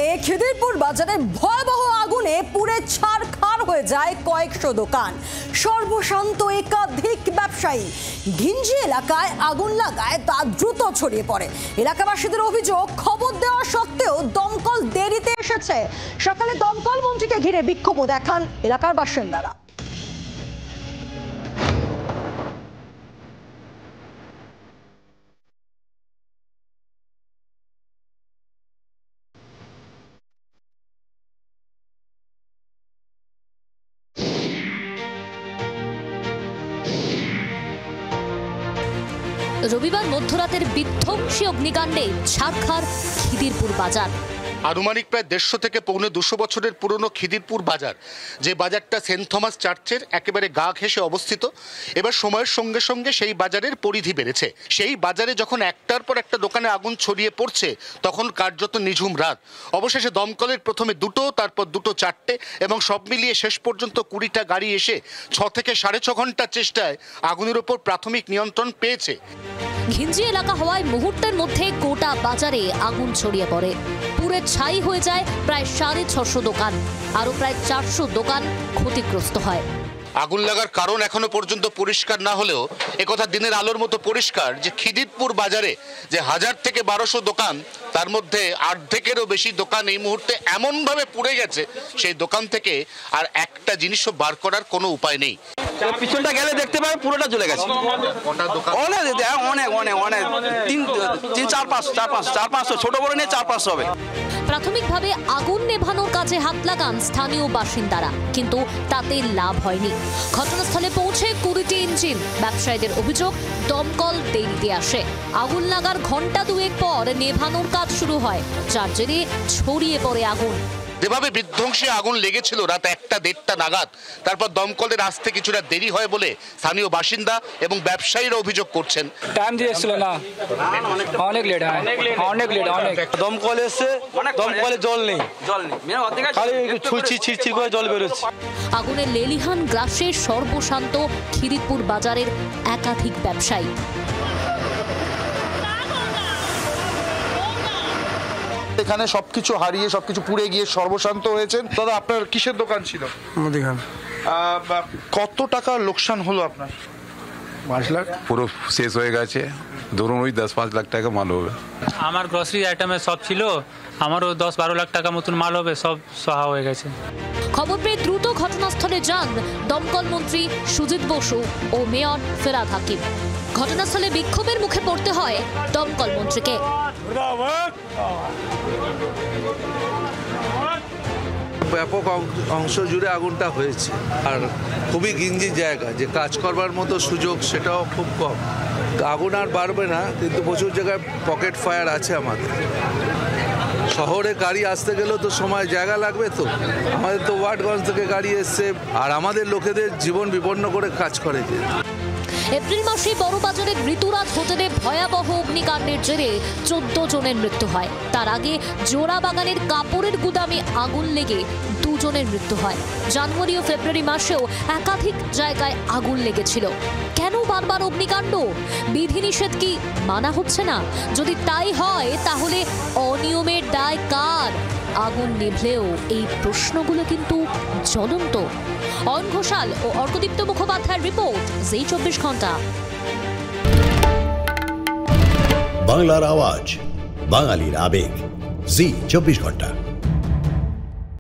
রাতে খিদিরপুর বাজারে ভয়াবহ আগুনে পুড়ে ছারখার হয়ে যায় কয়েকশো দোকান। সর্বশান্ত একাধিক ব্যবসায়ী। ঘিঞ্জি এলাকায় আগুন লাগায় তা দ্রুত ছড়িয়ে পড়ে। এলাকাবাসীদের অভিযোগ, খবর দেওয়া সত্ত্বেও দমকল দেরিতে এসেছে। সকালে দমকল মন্ত্রীকে ঘিরে বিক্ষোভ দেখান এলাকার বাসিন্দারা। রবিবার মধ্যরাতের বিধ্বংসী অগ্নিকাণ্ডে ছারখার খিদিরপুর বাজার। আনুমানিক প্রায় 150 থেকে পৌনে 200 বছরের পুরনো খিদিরপুর বাজার, যে বাজারটা সেন্ট থমাস চার্চের একেবারে গা ঘেঁষে অবস্থিত। এবার সময়ের সঙ্গে সঙ্গে সেই বাজারের পরিধি বেড়েছে। সেই বাজারে যখন একটার পর একটা দোকানে আগুন ছড়িয়ে পড়ছে, তখন কার্যত নিঝুম রাত। অবশেষে দমকলের প্রথমে 2, তারপর 2, 4 এবং সব মিলিয়ে শেষ পর্যন্ত 20টা গাড়ি এসে 6 থেকে 6.5 ঘন্টার চেষ্টায় আগুনের ওপর প্রাথমিক নিয়ন্ত্রণ পেয়েছে। ঘিঞ্জি এলাকা হওয়ায় মুহূর্তের মধ্যে গোটা বাজারে আগুন ছড়িয়ে পড়ে। পুরে ছাই হয়ে যায় প্রায় 650 দোকান। আরো প্রায় 400 দোকান ক্ষতিগ্রস্ত হয়। আগুন লাগার কারণ এখনো পর্যন্ত পরিষ্কার না হলেও একথা দিনের আলোর মতো পরিষ্কার যে খিদিরপুর বাজারে যে 1000 থেকে 1200 দোকান, তার মধ্যে অর্ধেকেরও বেশি দোকান এই মুহূর্তে এমনভাবে পুড়ে গেছে, সেই দোকান থেকে আর একটা জিনিসও বার করার কোনো উপায় নেই। পিছনটা গেলে দেখতে পাবে পুরোটা জ্বলে গেছে। অনেক অনেক অনেক 4-500 ছোট বড় নিয়ে 4-500 হবে। প্রাথমিকভাবে আগুন নেভানোর কাজে হাত লাগান স্থানীয় বাসিন্দারা, কিন্তু তাতে লাভ হয়নি। ঘটনাস্থলে পৌঁছে 20টি ইঞ্জিন। ব্যবসায়ীদের অভিযোগ, দমকল দেরিতে আসে। আগুন লাগার ঘন্টা 2 পর নেভানোর কাজ শুরু হয়, যার জেরে ছড়িয়ে পড়ে আগুন। যেভাবে বিধ্বংসী আগুন লেগেছিল রাত 1-1:30 নাগাদ, তারপর দমকলের আসতে কিছুটা দেরি হয় বলে স্থানীয় বাসিন্দা এবং ব্যবসায়ীরা অভিযোগ করছেন। টাইম দিয়েছিল না, অনেক লেট হয়, অনেক লেট। দমকল এসে দমকলে জল নেই, খালি ছিটছিট করে জল বেরোচ্ছে। আগুনের লেলিহান গ্রাসে সর্বশান্ত খিদিরপুর বাজারের একাধিক ব্যবসায়ী। এখানে সবকিছু হারিয়ে সবকিছু পুড়ে গিয়ে সর্বশান্ত হয়েছেন। দাদা, আপনার কিসের দোকান ছিল? মুদিখান। কত টাকা লোকসান হলো আপনার? 5 লাখ পুরো শেষ হয়ে গেছে। ধরুন ওই 10-5 লাখ টাকা মাল হবে। আমার গ্রসারি আইটেমের সব ছিল, আমারও 10-12 লাখ টাকা মতন মাল হবে, সব সহা হয়ে গেছে। খবর পেয়ে দ্রুত ঘটনাস্থলে যান দমকল মন্ত্রী সুজিত বসু ও মেয়র ফেরাদ হাকিম। ঘটনাস্থলে বিক্ষোভের মুখে পড়তে হয় দমকল মন্ত্রীকে। ব্যাপক অংশ জুড়ে আগুনটা হয়েছে, আর খুবই গিঞ্জি জায়গা, যে কাজ করবার মতো সুযোগ সেটাও খুব কম। আগুন আর বাড়বে না, কিন্তু প্রচুর জায়গায় পকেট ফায়ার আছে আমাদের। শহরে গাড়ি আসতে গেলেও তো সময় জায়গা লাগবে, তো আমাদের তো ওয়ার্ডগঞ্জ থেকে গাড়ি এসছে, আর আমাদের লোকেদের জীবন বিপন্ন করে কাজ করে। এপ্রিল মাসে বড়বাজারের ঋতুরাজ হোটেলে ভয়াবহ অগ্নিকাণ্ডের জেরে 14 জনের মৃত্যু হয়। তার আগে জোড়া বাগানের কাপড়ের গুদামে আগুন লেগে 2 জনের মৃত্যু হয়। জানুয়ারি ও ফেব্রুয়ারি মাসেও একাধিক জায়গায় আগুন লেগেছিল। কেন বারবার অগ্নিকাণ্ড? বিধিনিষেধ কি মানা হচ্ছে না? যদি তাই হয়, তাহলে অনিয়মের দায় কার? আগুন নিভলেও এই প্রশ্নগুলো কিন্তু জ্বলন্ত। অয়ন ঘোষাল ও অর্কদীপ্ত মুখোপাধ্যায়ের রিপোর্ট, জি 24 ঘন্টা। বাংলার আওয়াজ, বাঙালির আবেগ, জি 24 ঘন্টা।